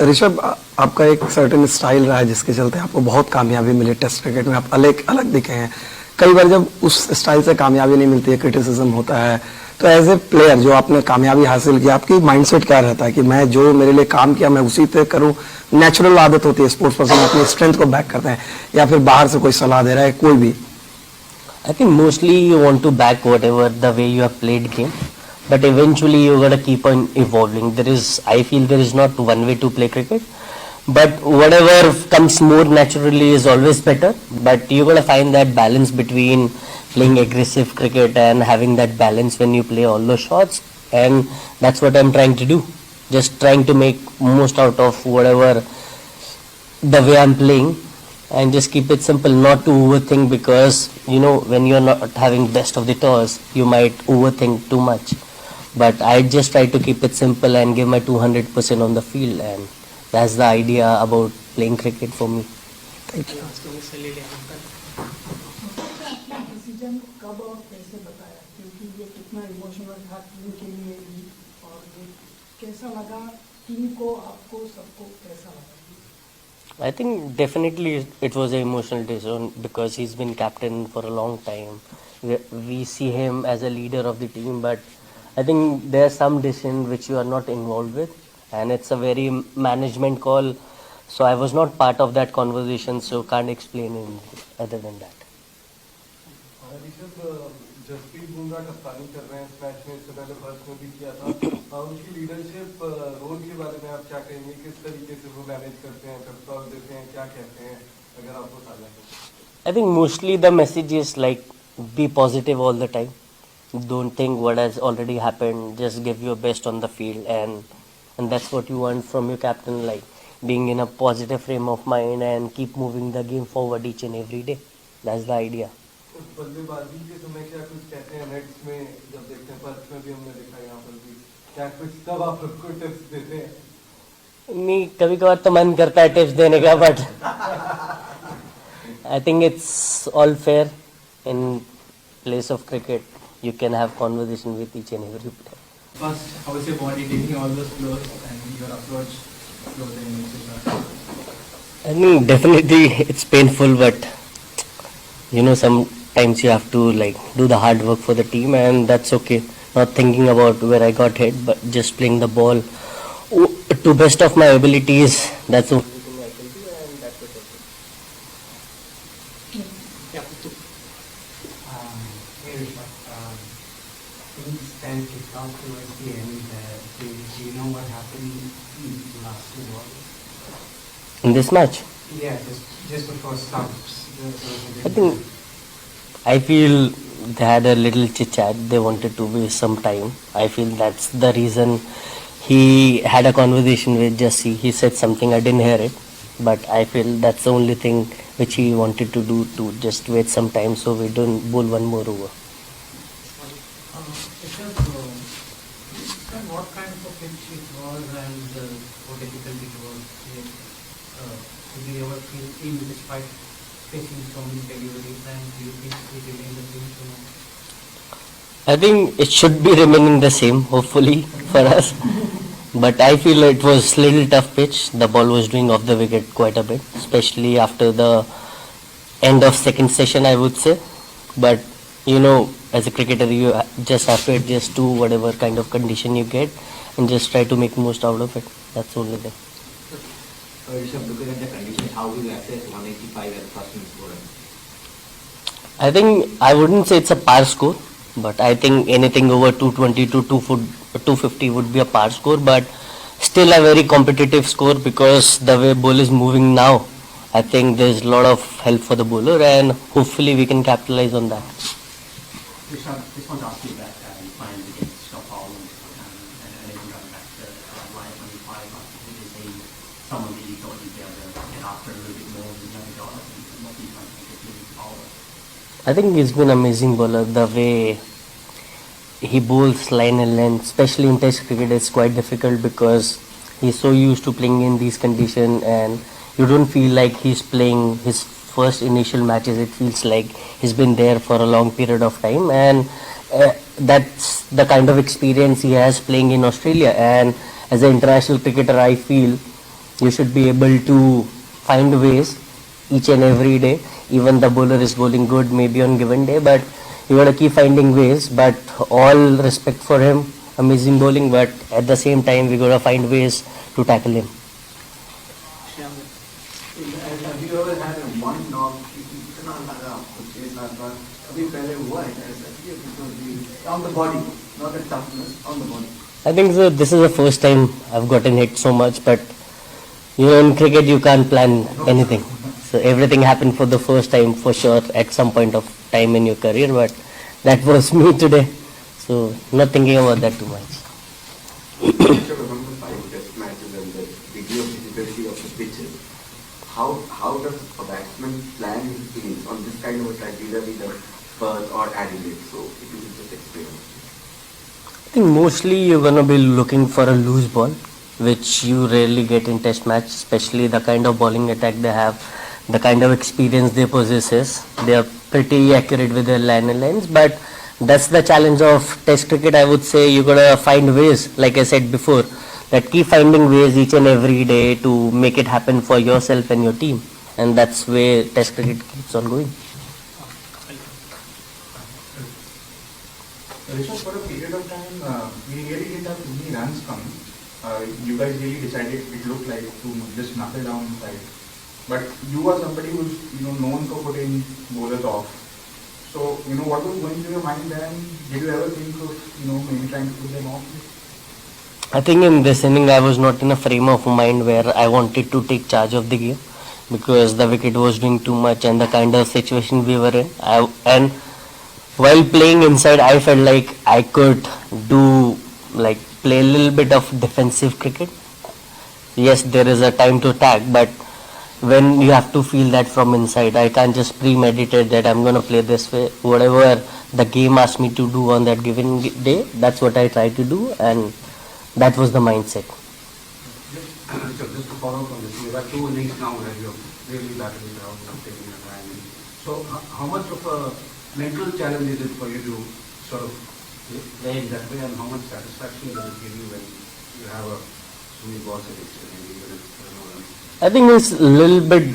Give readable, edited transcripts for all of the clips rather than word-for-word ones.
ऋषभ, आपका एक certain style रहा है जिसके चलते आपको बहुत कामयाबी मिली टेस्ट क्रिकेट में, आप अलग अलग दिखे हैं। कई बार जब उस स्टाइल से कामयाबी नहीं मिलती है, क्रिटिसिज्म होता है, तो एज ए प्लेयर जो आपने कामयाबी हासिल की, आपकी माइंडसेट क्या रहता है कि मैं जो मेरे लिए काम किया मैं उसी पे करूं? नेचुरल आदत होती है, स्पोर्ट्स पर्सन अपनी स्ट्रेंथ को बैक करते हैं, या फिर बाहर से कोई सलाह दे रहा है कोई भी? I think mostly you want to back whatever the way you have played game, but eventually you gotta keep on evolving. I feel there is not one way to play cricket, but whatever comes more naturally is always better. But you gotta find that balance between playing aggressive cricket and having that balance when you play all those shots, and that's what I'm trying to do. Just trying to make most out of whatever the way I'm playing. And just keep it simple, not to overthink, because when you're not having best of the toss, you might overthink too much. But I just try to keep it simple and give my 200% on the field, and that's the idea about playing cricket for me. Thank you. Decision कब और कैसे बताया, क्योंकि ये कितना emotional था team के लिए भी, और ये कैसा लगा टीम को, आपको, सबको कैसा लगा? I think definitely it was an emotional decision because he's been captain for a long time. We see him as a leader of the team, but I think there are some decisions which you are not involved with, and it's a very management call. So I was not part of that conversation, so can't explain anything other than that. Jasprit Bumrah कप्तानी कर रहे हैं इस match में, इससे पहले first में भी किया था। उनकी लीडरशिप रोल के बारे में आप क्या कहेंगे? किस तरीके से वो मैनेज करते हैं, पेप देते हैं, क्या कहते हैं, अगर आपको साझा करें? I think mostly the message is like be positive all the time. Don't think what has already happened. Just give your best on the field, and that's what you want from your captain, like being in a positive frame of mind and keep moving the game forward each and every day. That's the idea. बल्लेबाजी के समय क्या कुछ कहते हैं nets में, जब देखते हैं पर्थ में भी हमने देखा, यहाँ पर भी क्या कुछ तब आप लोग टिप्स देते हैं? नहीं, कभी कभार तो मन करता है टिप्स देने का, but I think it's all fair. In place of cricket, you can have conversation with each and every player. First, how is your body taking all those blows and your approach clothing, etc.? I mean, definitely it's painful, but sometimes you have to like do the hard work for the team, and that's okay. Not thinking about where I got hit, but just playing the ball to best of my abilities. That's the only thing I can do, and that's what I do. Hey Rishabh, things then kicked off towards the end. Do you know what happened in the last 2 balls? In this match, Yeah, just before stumps. I feel they had a little chit chat. They wanted to waste some time. I feel that's the reason he had a conversation with Jesse. He said something, I didn't hear it, but I feel that's the only thing which he wanted to do, to just wait some time so we don't bowl one more over. What kind of a pitch it was and how difficult it was? Did you ever feel ill despite facing so many deliveries, and do you think it remained the same tonight? I think it should be remaining the same, hopefully, for us. But I feel it was little tough pitch. The ball was doing off the wicket quite a bit, especially after the end of second session, I would say. But as a cricketer, you just have to adjust to whatever kind of condition you get and just try to make most out of it. That's the only thing. Rishabh, looking at the condition, how do you assess 185 as first in scorer? I think I wouldn't say it's a par score, but I think anything over 220 to 250 would be a par score, but still a very competitive score because the way ball is moving now, I think there's a lot of help for the bowler, and hopefully we can capitalize on that. Rishabh, just want to ask you that final against Stockholm and even going back to line 25, would you say someone that you thought you'd be able to get after a little bit more than the other guys, and what do you trying to get moving forward? I think he's been an amazing bowler. The way he bowls line and length, especially in Test cricket, is quite difficult because he's so used to playing in these conditions, and you don't feel like he's playing his first initial matches. It feels like he's been there for a long period of time, and that's the kind of experience he has playing in Australia. And as an international cricketer, I feel you should be able to find ways each and every day. Even the bowler is bowling good maybe on given day, but you gotta keep finding ways. But all respect for him, amazing bowling, but at the same time we gotta find ways to tackle him. Have you ever had a one knock इतना लगा chase लगा अभी पहले हुआ है ऐसा कि because on the body, not the toughness, on the body? I think so, this is the first time I've gotten hit so much, but you know, in cricket you can't plan anything. So everything happened for the first time for sure at some point of time in your career, but that was me today. So not thinking about that too much. Among the 5 test matches and the degree of difficulty of the pitches, how does a batsman plan his innings on this kind of a track, vis-a-vis the Perth or Adelaide? So if you could just explain. I think mostly you're gonna be looking for a loose ball, which you rarely get in test match, especially the kind of bowling attack they have, the kind of experience they possess. They are pretty accurate with their line and lines, but that's the challenge of test cricket. I would say you gotta find ways, like I said before, that keep finding ways each and every day to make it happen for yourself and your team, and that's where test cricket keeps on going. Rishabh, for a period of time, we really didn't have too many runs coming. You guys really decided, it looked like, to just knuckle down inside. But you are somebody who's known for putting bowlers off. So what was going through your mind then? Did you ever think of maybe trying to put them off? I think in this inning I was not in a frame of mind where I wanted to take charge of the game, because the wicket was doing too much and the kind of situation we were in. And while playing inside, I felt like I could play a little bit of defensive cricket. Yes, there is a time to attack, but when you have to feel that from inside, I can't just premeditate that I'm going to play this way. Whatever the game asked me to do on that given day, that's what I tried to do, and that was the mindset. Just to follow up on this, you have 2 innings now where you're really battling it out, not taking a time. So how much of a mental challenge is it for you to sort of play in that way, and how much satisfaction does it give you when you have so many balls against you? I think it's a little bit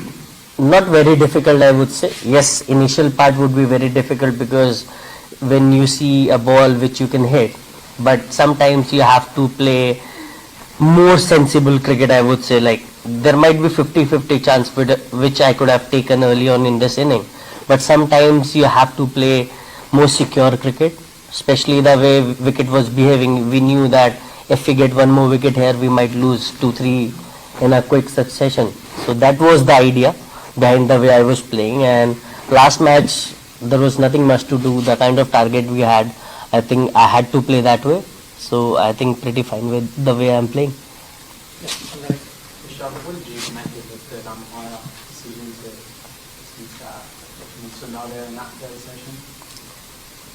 not very difficult, I would say. Yes, initial part would be very difficult because when you see a ball which you can hit, but sometimes you have to play more sensible cricket, I would say. Like there might be 50-50 chance which I could have taken early on in this inning, but sometimes you have to play more secure cricket, especially the way wicket was behaving. We knew that if we get one more wicket here, we might lose 2-3 in a quick succession. So that was the idea behind the way I was playing, and last match there was nothing much to do. The kind of target we had, I think I had to play that way. So I think pretty fine with the way I'm playing. Rishabh, what did you make of the umpire decision to start? So now they're in that session?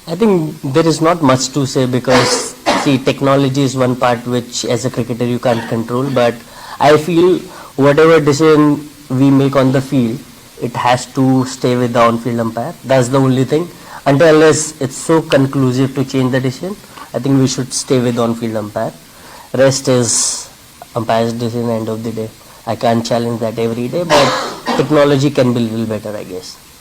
I think there is not much to say because see, technology is one part which as a cricketer you can't control, but I feel whatever decision we make on the field, it has to stay with the on-field umpire. That's the only thing. Until unless it's so conclusive to change the decision, I think we should stay with on-field umpire. Rest is umpire's decision end of the day. I can't challenge that every day, but technology can be a little better, I guess.